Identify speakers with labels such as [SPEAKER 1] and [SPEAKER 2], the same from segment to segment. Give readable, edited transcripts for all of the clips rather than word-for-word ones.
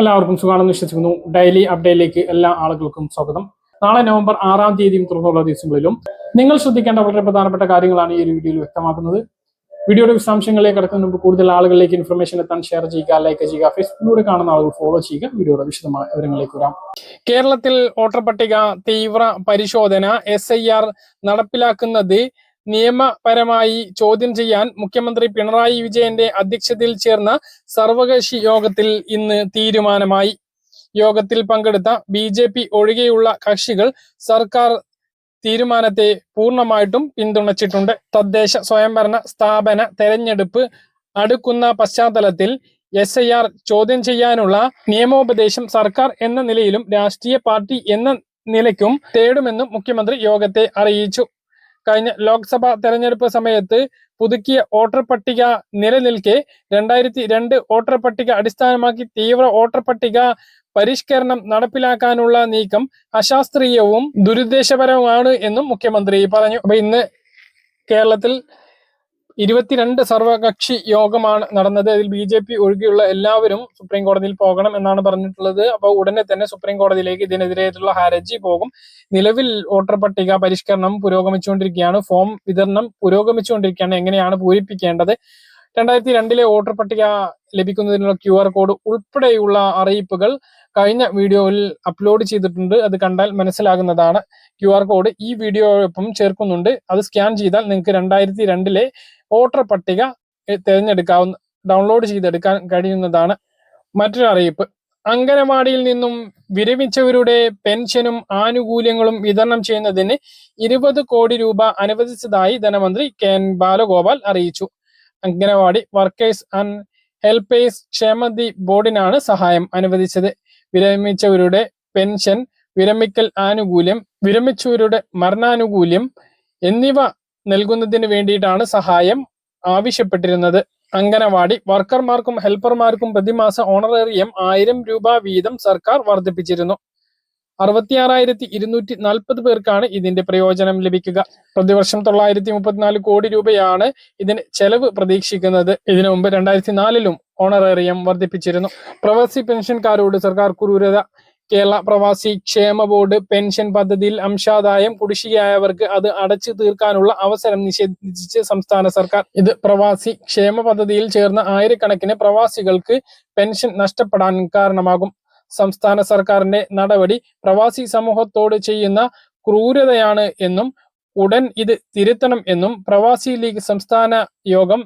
[SPEAKER 1] എല്ലാവർക്കും സുഖാണെന്ന് വിശ്വസിക്കുന്നു. ഡെയിലി അപ്ഡേറ്റിലേക്ക് എല്ലാ ആളുകൾക്കും സ്വാഗതം. നാളെ നവംബർ 6-ാം തീയതിയും തുടർന്നുള്ള ദിവസങ്ങളിലും നിങ്ങൾ ശ്രദ്ധിക്കേണ്ട വളരെ പ്രധാനപ്പെട്ട കാര്യങ്ങളാണ് ഈ ഒരു വീഡിയോയിൽ വ്യക്തമാക്കുന്നത്. വീഡിയോയുടെ വിശദാംശങ്ങളിലേക്ക് കടക്കുന്നതിന് മുമ്പ് കൂടുതൽ ആളുകളിലേക്ക് ഇൻഫർമേഷൻ എത്താൻ ഷെയർ ചെയ്യുക, ലൈക്ക് ചെയ്യുക, ഫേസ്ബുക്കിലൂടെ കാണുന്ന ആളുകൾ ഫോളോ ചെയ്യുക. വീഡിയോയുടെ വിശദമായ വിവരങ്ങളിലേക്ക് വരാം. കേരളത്തിൽ വോട്ടർ പട്ടിക തീവ്ര പരിശോധന SIR നടപ്പിലാക്കുന്നത് നിയമപരമായി ചോദ്യം ചെയ്യാൻ മുഖ്യമന്ത്രി പിണറായി വിജയന്റെ അധ്യക്ഷതയിൽ ചേർന്ന സർവകക്ഷി യോഗത്തിൽ ഇന്ന് തീരുമാനമായി. യോഗത്തിൽ പങ്കെടുത്ത BJP ഒഴികെയുള്ള കക്ഷികൾ സർക്കാർ തീരുമാനത്തെ പൂർണ്ണമായിട്ടും പിന്തുണച്ചിട്ടുണ്ട്. തദ്ദേശ സ്വയംഭരണ സ്ഥാപന തെരഞ്ഞെടുപ്പ് അടുക്കുന്ന പശ്ചാത്തലത്തിൽ SIR ചോദ്യം ചെയ്യാനുള്ള നിയമോപദേശം സർക്കാർ എന്ന നിലയിലും രാഷ്ട്രീയ പാർട്ടി എന്ന നിലയ്ക്കും തേടുമെന്നും മുഖ്യമന്ത്രി യോഗത്തെ അറിയിച്ചു. കഴിഞ്ഞ ലോക്സഭാ തെരഞ്ഞെടുപ്പ് സമയത്ത് പുതുക്കിയ വോട്ടർ പട്ടിക നിലനിൽക്കെ 2002 വോട്ടർ പട്ടിക അടിസ്ഥാനമാക്കി തീവ്ര വോട്ടർ പട്ടിക പരിഷ്കരണം നടപ്പിലാക്കാനുള്ള നീക്കം അശാസ്ത്രീയവും ദുരുദ്ദേശപരവുമാണ് എന്നും മുഖ്യമന്ത്രി പറഞ്ഞു. അപ്പൊ ഇന്ന് കേരളത്തിൽ 22 സർവകക്ഷി യോഗമാണ് നടന്നത്. അതിൽ BJP ഒഴികെയുള്ള എല്ലാവരും സുപ്രീം കോടതിയിൽ പോകണം എന്നാണ് പറഞ്ഞിട്ടുള്ളത്. അപ്പൊ ഉടനെ തന്നെ സുപ്രീം കോടതിയിലേക്ക് ഇതിനെതിരായിട്ടുള്ള ഹർജി പോകും. നിലവിൽ വോട്ടർ പട്ടിക പരിഷ്കരണം പുരോഗമിച്ചുകൊണ്ടിരിക്കുകയാണ്. ഫോം വിതരണം പുരോഗമിച്ചുകൊണ്ടിരിക്കുകയാണ്. എങ്ങനെയാണ് പൂരിപ്പിക്കേണ്ടത്, 2002 വോട്ടർ പട്ടിക ലഭിക്കുന്നതിനുള്ള QR കോഡ് ഉൾപ്പെടെയുള്ള അറിയിപ്പുകൾ കഴിഞ്ഞ വീഡിയോയിൽ അപ്ലോഡ് ചെയ്തിട്ടുണ്ട്. അത് കണ്ടാൽ മനസ്സിലാകുന്നതാണ്. QR കോഡ് ഈ വീഡിയോയോടൊപ്പം ചേർക്കുന്നുണ്ട്. അത് സ്കാൻ ചെയ്താൽ നിങ്ങൾക്ക് 2002 വോട്ടർ പട്ടിക ഡൗൺലോഡ് ചെയ്തെടുക്കാൻ കഴിയുന്നതാണ്. മറ്റൊരു അറിയിപ്പ്, അംഗനവാടിയിൽ നിന്നും വിരമിച്ചവരുടെ പെൻഷനും ആനുകൂല്യങ്ങളും വിതരണം ചെയ്യുന്നതിന് 20 കോടി രൂപ അനുവദിച്ചതായി ധനമന്ത്രി KN ബാലഗോപാൽ അറിയിച്ചു. അംഗനവാടി വർക്കേഴ്സ് ആൻഡ് ഹെൽപ്പേഴ്സ് ക്ഷേമനിധി ബോർഡിനാണ് സഹായം അനുവദിച്ചത്. വിരമിച്ചവരുടെ പെൻഷൻ, വിരമിക്കൽ ആനുകൂല്യം, വിരമിച്ചവരുടെ മരണാനുകൂല്യം എന്നിവ നൽകുന്നതിന് വേണ്ടിയിട്ടാണ് സഹായം ആവശ്യപ്പെട്ടിരുന്നത്. അംഗനവാടി വർക്കർമാർക്കും ഹെൽപ്പർമാർക്കും പ്രതിമാസ ഓണറേറിയം 1000 രൂപ വീതം സർക്കാർ വർദ്ധിപ്പിച്ചിരുന്നു. 66,240 പേർക്കാണ് ഇതിന്റെ പ്രയോജനം ലഭിക്കുക. പ്രതിവർഷം 934 കോടി രൂപയാണ് ഇതിന് ചെലവ് പ്രതീക്ഷിക്കുന്നത്. ഇതിനു മുമ്പ് 2004 ഓണറേറിയം വർദ്ധിപ്പിച്ചിരുന്നു. പ്രവാസി പെൻഷൻകാരോട് സർക്കാർ ക്രൂരത. കേരള പ്രവാസി ക്ഷേമ ബോർഡ് പെൻഷൻ പദ്ധതിയിൽ അംശാദായം കുടിശ്ശികയായവർക്ക് അത് അടച്ചു തീർക്കാനുള്ള അവസരം നിഷേധിച്ച് സംസ്ഥാന സർക്കാർ. ഇത് പ്രവാസി ക്ഷേമ പദ്ധതിയിൽ ചേർന്ന ആയിരക്കണക്കിന് പ്രവാസികൾക്ക് പെൻഷൻ നഷ്ടപ്പെടാൻ കാരണമാകും. സംസ്ഥാന സർക്കാരിന്റെ നടപടി പ്രവാസി സമൂഹത്തോട് ചെയ്യുന്ന ക്രൂരതയാണ് എന്നും ഉടൻ ഇത് തിരുത്തണം എന്നും പ്രവാസി ലീഗ് സംസ്ഥാന യോഗം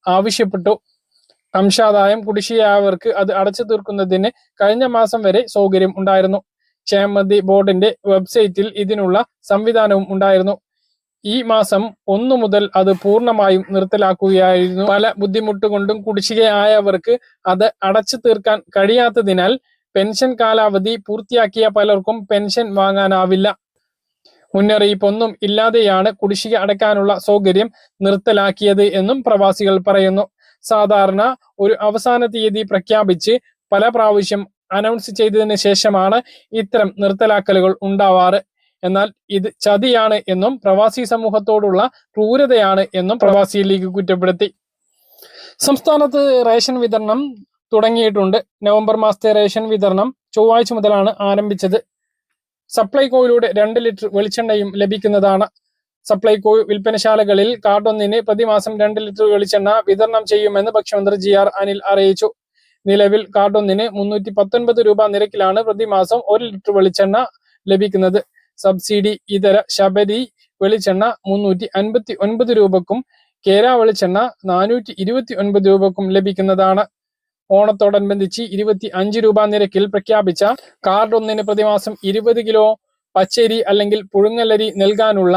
[SPEAKER 1] ആവശ്യപ്പെട്ടു. അംശാദായം കുടിശ്ശികയായവർക്ക് അത് അടച്ചു തീർക്കുന്നതിന് കഴിഞ്ഞ മാസം വരെ സൗകര്യം ഉണ്ടായിരുന്നു. ക്ഷേമനിധി ബോർഡിന്റെ വെബ്സൈറ്റിൽ ഇതിനുള്ള സംവിധാനവും ഉണ്ടായിരുന്നു. ഈ മാസം 1 മുതൽ അത് പൂർണ്ണമായും നിർത്തലാക്കുകയായിരുന്നു. പല ബുദ്ധിമുട്ടുകൊണ്ടും കുടിശ്ശികയായവർക്ക് അത് അടച്ചു തീർക്കാൻ കഴിയാത്തതിനാൽ പെൻഷൻ കാലാവധി പൂർത്തിയാക്കിയ പലർക്കും പെൻഷൻ വാങ്ങാനാവില്ല. മുന്നറിയിപ്പൊന്നും ഇല്ലാതെയാണ് കുടിശ്ശിക അടയ്ക്കാനുള്ള സൗകര്യം നിർത്തലാക്കിയത് എന്നും പ്രവാസികൾ പറയുന്നു. സാധാരണ ഒരു അവസാന തീയതി പ്രഖ്യാപിച്ച് പല പ്രാവശ്യം അനൗൺസ് ചെയ്തതിന് ശേഷമാണ് ഇത്തരം നിർത്തലാക്കലുകൾ ഉണ്ടാവാറ്. എന്നാൽ ഇത് ചതിയാണ് എന്നും പ്രവാസി സമൂഹത്തോടുള്ള ക്രൂരതയാണ് എന്നും പ്രവാസി ലീഗ് കുറ്റപ്പെടുത്തി. സംസ്ഥാനത്ത് റേഷൻ വിതരണം തുടങ്ങിയിട്ടുണ്ട്. നവംബർ മാസത്തെ റേഷൻ വിതരണം ചൊവ്വാഴ്ച മുതലാണ് ആരംഭിച്ചത്. സപ്ലൈകോയിലൂടെ 2 ലിറ്റർ വെളിച്ചെണ്ണയും ലഭിക്കുന്നതാണ്. സപ്ലൈകോ വിൽപ്പനശാലകളിൽ കാർഡൊന്നിന് പ്രതിമാസം 2 ലിറ്റർ വെളിച്ചെണ്ണ വിതരണം ചെയ്യുമെന്ന് ഭക്ഷ്യമന്ത്രി GR അനിൽ അറിയിച്ചു. നിലവിൽ കാർഡൊന്നിന് 319 രൂപ നിരക്കിലാണ് പ്രതിമാസം 1 ലിറ്റർ വെളിച്ചെണ്ണ ലഭിക്കുന്നത്. സബ്സിഡി ഇതര ശബരി വെളിച്ചെണ്ണ 359 രൂപക്കും കേര വെളിച്ചെണ്ണ 429 രൂപക്കും ലഭിക്കുന്നതാണ്. ഓണത്തോടനുബന്ധിച്ച് 25 രൂപ നിരക്കിൽ പ്രഖ്യാപിച്ച കാർഡൊന്നിന് പ്രതിമാസം 20 കിലോ പച്ചരി അല്ലെങ്കിൽ പുഴുങ്ങലരി നൽകാനുള്ള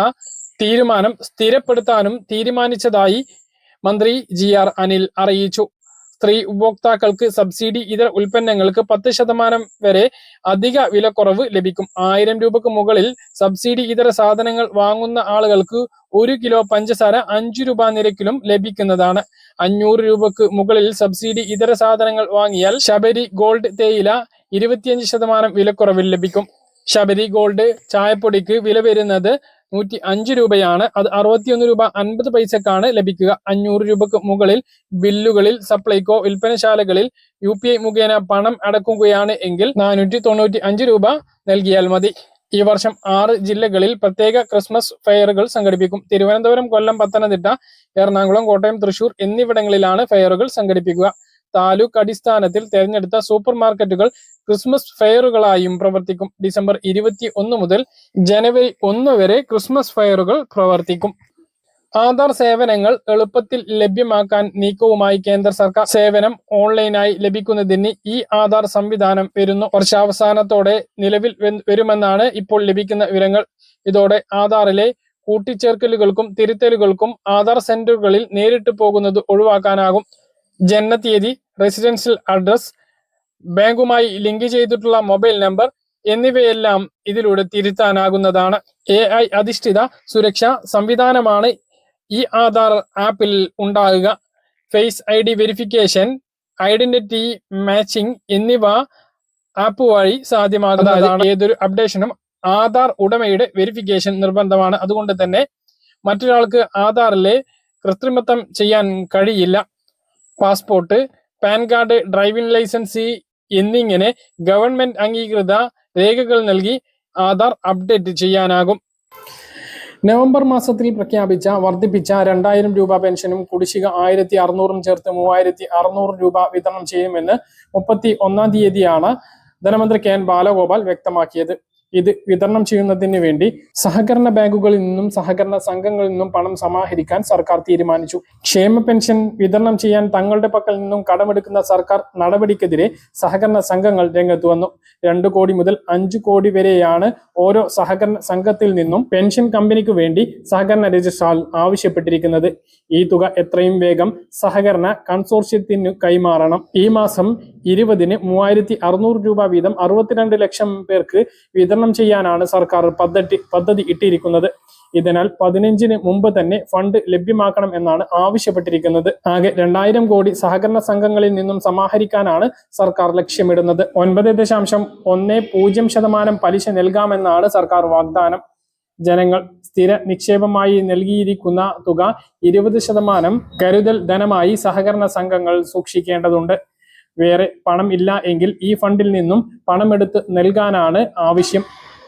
[SPEAKER 1] തീരുമാനം സ്ഥിരപ്പെടുത്താനും തീരുമാനിച്ചതായി മന്ത്രി GR അനിൽ അറിയിച്ചു. സ്ത്രീ ഉപഭോക്താക്കൾക്ക് സബ്സിഡി ഇതര ഉൽപ്പന്നങ്ങൾക്ക് 10% വരെ അധിക വിലക്കുറവ് ലഭിക്കും. 1000 രൂപക്ക് മുകളിൽ സബ്സിഡി ഇതര സാധനങ്ങൾ വാങ്ങുന്ന ആളുകൾക്ക് 1 കിലോ പഞ്ചസാര 5 രൂപ നിരക്കിലും ലഭിക്കുന്നതാണ്. 500 രൂപക്ക് മുകളിൽ സബ്സിഡി ഇതര സാധനങ്ങൾ വാങ്ങിയാൽ ശബരി ഗോൾഡ് തേയില 25% വിലക്കുറവിൽ ലഭിക്കും. ശബരി ഗോൾഡ് ചായപ്പൊടിക്ക് വില വരുന്നത് 105 രൂപയാണ്. അത് 61 രൂപ 50 പൈസക്കാണ് ലഭിക്കുക. 500 രൂപക്ക് മുകളിൽ ബില്ലുകളിൽ സപ്ലൈകോ വിൽപ്പനശാലകളിൽ UPI മുഖേന പണം അടക്കുകയാണ് എങ്കിൽ 495 രൂപ നൽകിയാൽ മതി. ഈ വർഷം 6 ജില്ലകളിൽ പ്രത്യേക ക്രിസ്മസ് ഫെയറുകൾ സംഘടിപ്പിക്കും. തിരുവനന്തപുരം, കൊല്ലം, പത്തനംതിട്ട, എറണാകുളം, കോട്ടയം, തൃശൂർ എന്നിവിടങ്ങളിലാണ് ഫെയറുകൾ സംഘടിപ്പിക്കുക. താലൂക്ക് അടിസ്ഥാനത്തിൽ തെരഞ്ഞെടുത്ത സൂപ്പർ മാർക്കറ്റുകൾ ക്രിസ്മസ് ഫെയറുകളായും പ്രവർത്തിക്കും. ഡിസംബർ 21 മുതൽ ജനുവരി 1 വരെ ക്രിസ്മസ് ഫെയറുകൾ പ്രവർത്തിക്കും. ആധാർ സേവനങ്ങൾ എളുപ്പത്തിൽ ലഭ്യമാക്കാൻ നീക്കവുമായി കേന്ദ്ര സർക്കാർ. സേവനം ഓൺലൈനായി ലഭിക്കുന്നതിന് ഈ ആധാർ സംവിധാനം വരുന്നു. വർഷാവസാനത്തോടെ നിലവിൽ വരുമെന്നാണ് ഇപ്പോൾ ലഭിക്കുന്ന വിവരങ്ങൾ. ഇതോടെ ആധാറിലെ കൂട്ടിച്ചേർക്കലുകൾക്കും തിരുത്തലുകൾക്കും ആധാർ സെന്ററുകളിൽ നേരിട്ട് പോകുന്നത് ഒഴിവാക്കാനാകും. ജനനത്തീയതി, റെസിഡൻഷ്യൽ അഡ്രസ്, ബാങ്കുമായി ലിങ്ക് ചെയ്തിട്ടുള്ള മൊബൈൽ നമ്പർ എന്നിവയെല്ലാം ഇതിലൂടെ തിരുത്താനാകുന്നതാണ്. AI അധിഷ്ഠിത സുരക്ഷാ സംവിധാനമാണ് ഈ ആധാർ ആപ്പിൽ ഉണ്ടാകുക. Face ID verification, identity matching എന്നിവ ആപ്പ് വഴി സാധ്യമാകുന്നതാണ്. ഏതൊരു അപ്ഡേഷനും ആധാർ ഉടമയുടെ വെരിഫിക്കേഷൻ നിർബന്ധമാണ്. അതുകൊണ്ട് തന്നെ മറ്റൊരാൾക്ക് ആധാറിലെ കൃത്രിമത്വം ചെയ്യാൻ കഴിയില്ല. Passport, PAN card, driving licence എന്നിങ്ങനെ ഗവൺമെന്റ് അംഗീകൃത രേഖകൾ നൽകി ആധാർ അപ്ഡേറ്റ് ചെയ്യാനാകും. നവംബർ മാസത്തിൽ വർദ്ധിപ്പിച്ച 2000 രൂപ പെൻഷനും കുടിശ്ശിക 1600 ചേർത്ത് 3600 രൂപ വിതരണം ചെയ്യുമെന്ന് 31-ാം തീയതിയാണ് ധനമന്ത്രി KN ബാലഗോപാൽ വ്യക്തമാക്കിയത്. ഇത് വിതരണം ചെയ്യുന്നതിന് വേണ്ടി സഹകരണ ബാങ്കുകളിൽ നിന്നും സഹകരണ സംഘങ്ങളിൽ നിന്നും പണം സമാഹരിക്കാൻ സർക്കാർ തീരുമാനിച്ചു. ക്ഷേമ പെൻഷൻ വിതരണം ചെയ്യാൻ തങ്ങളുടെ പക്കൽ നിന്നും കടമെടുക്കുന്ന സർക്കാർ നടപടിക്കെതിരെ സഹകരണ സംഘങ്ങൾ രംഗത്ത് വന്നു. 2 കോടി മുതൽ 5 കോടി വരെയാണ് ഓരോ സഹകരണ സംഘത്തിൽ നിന്നും പെൻഷൻ കമ്പനിക്ക് വേണ്ടി സഹകരണ രജിസ്ട്രാർ ആവശ്യപ്പെട്ടിരിക്കുന്നത്. ഈ തുക എത്രയും വേഗം സഹകരണ കൺസോർഷ്യത്തിന് കൈമാറണം. ഈ മാസം 20-ന് 3600 രൂപ വീതം 62 ലക്ഷം പേർക്ക് വിതരണം ചെയ്യാനാണ് സർക്കാർ പദ്ധതി ഇട്ടിരിക്കുന്നത്. ഇതിനാൽ 15-ന് മുമ്പ് തന്നെ ഫണ്ട് ലഭ്യമാക്കണം എന്നാണ് ആവശ്യപ്പെട്ടിരിക്കുന്നത്. ആകെ 2000 കോടി സഹകരണ സംഘങ്ങളിൽ നിന്നും സമാഹരിക്കാനാണ് സർക്കാർ ലക്ഷ്യമിടുന്നത്. 9.10% പലിശ നൽകാമെന്നാണ് സർക്കാർ വാഗ്ദാനം. ജനങ്ങൾ സ്ഥിര നിക്ഷേപമായി നൽകിയിരിക്കുന്ന തുക 20% കരുതൽ ധനമായി സഹകരണ സംഘങ്ങൾ സൂക്ഷിക്കേണ്ടതുണ്ട്. വേറെ പണം ഇല്ല എങ്കിൽ ഈ ഫണ്ടിൽ നിന്നും പണമെടുത്ത് നൽകാനാണ് ആവശ്യം.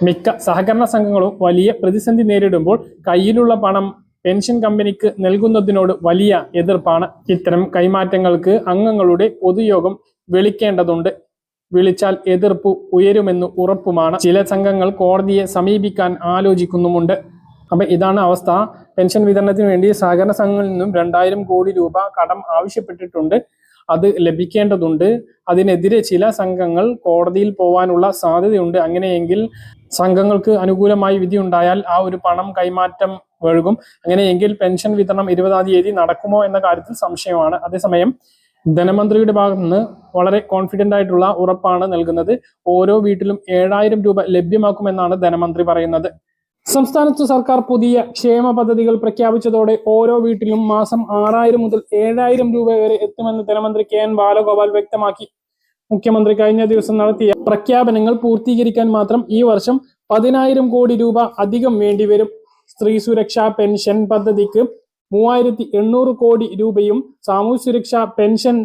[SPEAKER 1] മിക്ക സഹകരണ സംഘങ്ങളും വലിയ പ്രതിസന്ധി നേരിടുമ്പോൾ കയ്യിലുള്ള പണം പെൻഷൻ കമ്പനിക്ക് നൽകുന്നതിനോട് വലിയ എതിർപ്പാണ്. ഇത്തരം കൈമാറ്റങ്ങൾക്ക് അംഗങ്ങളുടെ പൊതുയോഗം വിളിക്കേണ്ടതുണ്ട്. വിളിച്ചാൽ എതിർപ്പ് ഉയരുമെന്ന് ഉറപ്പുമാണ്. ചില സംഘങ്ങൾ കോടതിയെ സമീപിക്കാൻ ആലോചിക്കുന്നുമുണ്ട്. അപ്പൊ ഇതാണ് അവസ്ഥ. പെൻഷൻ വിതരണത്തിന് വേണ്ടി സഹകരണ സംഘങ്ങളിൽ നിന്നും 2000 കോടി രൂപ കടം ആവശ്യപ്പെട്ടിട്ടുണ്ട്. അത് ലഭിക്കേണ്ടതുണ്ട്. അതിനെതിരെ ചില സംഘങ്ങൾ കോടതിയിൽ പോവാനുള്ള സാധ്യതയുണ്ട്. അങ്ങനെയെങ്കിൽ സംഘങ്ങൾക്ക് അനുകൂലമായി വിധി ഉണ്ടായാൽ ആ ഒരു പണം കൈമാറ്റം വഴുകും. അങ്ങനെയെങ്കിൽ പെൻഷൻ വിതരണം 20-ാം തീയതി നടക്കുമോ എന്ന കാര്യത്തിൽ സംശയമാണ്. അതേസമയം ധനമന്ത്രിയുടെ ഭാഗത്ത് നിന്ന് വളരെ കോൺഫിഡന്റ് ആയിട്ടുള്ള ഉറപ്പാണ് നൽകുന്നത്. ഓരോ വീട്ടിലും 7000 രൂപ ലഭ്യമാക്കുമെന്നാണ് ധനമന്ത്രി പറയുന്നത്. സംസ്ഥാനത്ത് സർക്കാർ പുതിയ ക്ഷേമ പദ്ധതികൾ പ്രഖ്യാപിച്ചതോടെ ഓരോ വീട്ടിലും മാസം 6000 മുതൽ 7000 രൂപ വരെ എത്തുമെന്ന് ധനമന്ത്രി KN ബാലഗോപാൽ വ്യക്തമാക്കി. മുഖ്യമന്ത്രി കഴിഞ്ഞ ദിവസം നടത്തിയ പ്രഖ്യാപനങ്ങൾ പൂർത്തീകരിക്കാൻ മാത്രം ഈ വർഷം 10000 കോടി രൂപ അധികം വേണ്ടിവരും. സ്ത്രീ സുരക്ഷാ പെൻഷൻ പദ്ധതിക്ക് 3800 കോടി രൂപയും സാമൂഹ്യ സുരക്ഷാ പെൻഷൻ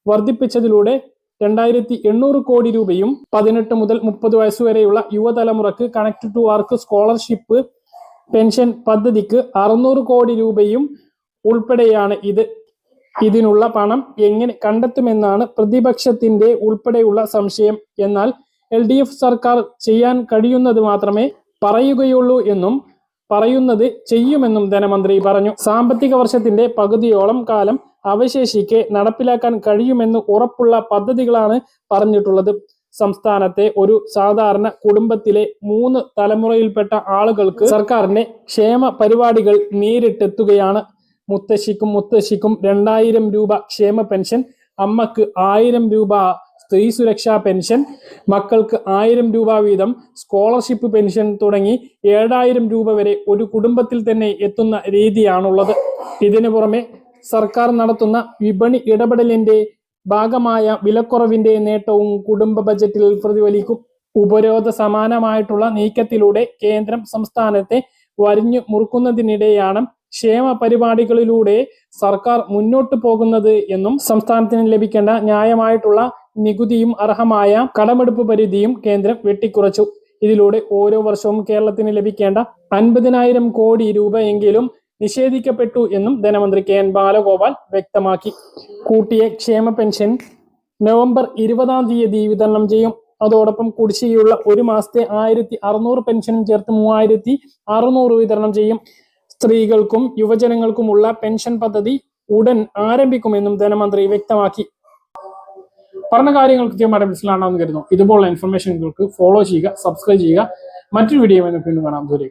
[SPEAKER 1] വർദ്ധിപ്പിച്ചതിലൂടെ 2800 കോടി രൂപയും 18 മുതൽ 30 വയസ്സുവരെയുള്ള യുവതലമുറക്ക് connect to work scholarship pension പദ്ധതിക്ക് 600 കോടി രൂപയും ഉൾപ്പെടെയാണ് ഇത്. ഇതിനുള്ള പണം എങ്ങനെ കണ്ടെത്തുമെന്നാണ് പ്രതിപക്ഷത്തിന്റെ ഉൾപ്പെടെയുള്ള സംശയം. എന്നാൽ LDF സർക്കാർ ചെയ്യാൻ കഴിയുന്നത് മാത്രമേ പറയുകയുള്ളൂ എന്നും പറയുന്നത് ചെയ്യുമെന്നും ധനമന്ത്രി പറഞ്ഞു. സാമ്പത്തിക വർഷത്തിന്റെ പകുതിയോളം കാലം അവശേഷിക്കെ നടപ്പിലാക്കാൻ കഴിയുമെന്ന് ഉറപ്പുള്ള പദ്ധതികളാണ് പറഞ്ഞിട്ടുള്ളത്. സംസ്ഥാനത്തെ ഒരു സാധാരണ കുടുംബത്തിലെ 3 തലമുറയിൽപ്പെട്ട ആളുകൾക്ക് സർക്കാരിന്റെ ക്ഷേമ പരിപാടികൾ നേരിട്ടെത്തുകയാണ്. മുത്തശ്ശിക്കും 2000 രൂപ ക്ഷേമ പെൻഷൻ, അമ്മക്ക് 1000 രൂപ സ്ത്രീ സുരക്ഷാ പെൻഷൻ, മക്കൾക്ക് 1000 രൂപ വീതം സ്കോളർഷിപ്പ് പെൻഷൻ തുടങ്ങി 7000 രൂപ വരെ ഒരു കുടുംബത്തിൽ തന്നെ എത്തുന്ന രീതിയാണുള്ളത്. ഇതിനു പുറമെ സർക്കാർ നടത്തുന്ന വിപണി ഇടപെടലിന്റെ ഭാഗമായ വിലക്കുറവിന്റെ നേട്ടവും കുടുംബ ബജറ്റിൽ പ്രതിഫലിക്കും. ഉപരോധ സമാനമായിട്ടുള്ള നീക്കത്തിലൂടെ കേന്ദ്രം സംസ്ഥാനത്തെ വരിഞ്ഞു മുറുക്കുന്നതിനിടെയാണ് ക്ഷേമ പരിപാടികളിലൂടെ സർക്കാർ മുന്നോട്ടു പോകുന്നത് എന്നും സംസ്ഥാനത്തിന് ലഭിക്കേണ്ട ന്യായമായിട്ടുള്ള നികുതിയും അർഹമായ കടമെടുപ്പ് പരിധിയും കേന്ദ്രം വെട്ടിക്കുറച്ചു. ഇതിലൂടെ ഓരോ വർഷവും കേരളത്തിന് ലഭിക്കേണ്ട 50,000 കോടി രൂപയെങ്കിലും നിഷേധിക്കപ്പെട്ടു എന്നും ധനമന്ത്രി കെ എൻ ബാലഗോപാൽ വ്യക്തമാക്കി. കൂട്ടിയ ക്ഷേമ പെൻഷൻ നവംബർ 20 വിതരണം ചെയ്യും. അതോടൊപ്പം കുടിശ്ശികയുള്ള ഒരു മാസത്തെ 1,600 പെൻഷനും ചേർത്ത് 3,600 വിതരണം ചെയ്യും. സ്ത്രീകൾക്കും യുവജനങ്ങൾക്കുമുള്ള പെൻഷൻ പദ്ധതി ഉടൻ ആരംഭിക്കുമെന്നും ധനമന്ത്രി വ്യക്തമാക്കി. പറഞ്ഞ കാര്യങ്ങൾ കൃത്യമായിട്ട് മനസ്സിലാണെന്ന് കരുതുന്നു. ഇതുപോലുള്ള ഇൻഫർമേഷനുകൾക്ക് ഫോളോ ചെയ്യുക, സബ്സ്ക്രൈബ് ചെയ്യുക. മറ്റൊരു വീഡിയോ വീണ്ടും കാണാം. ദൂരെ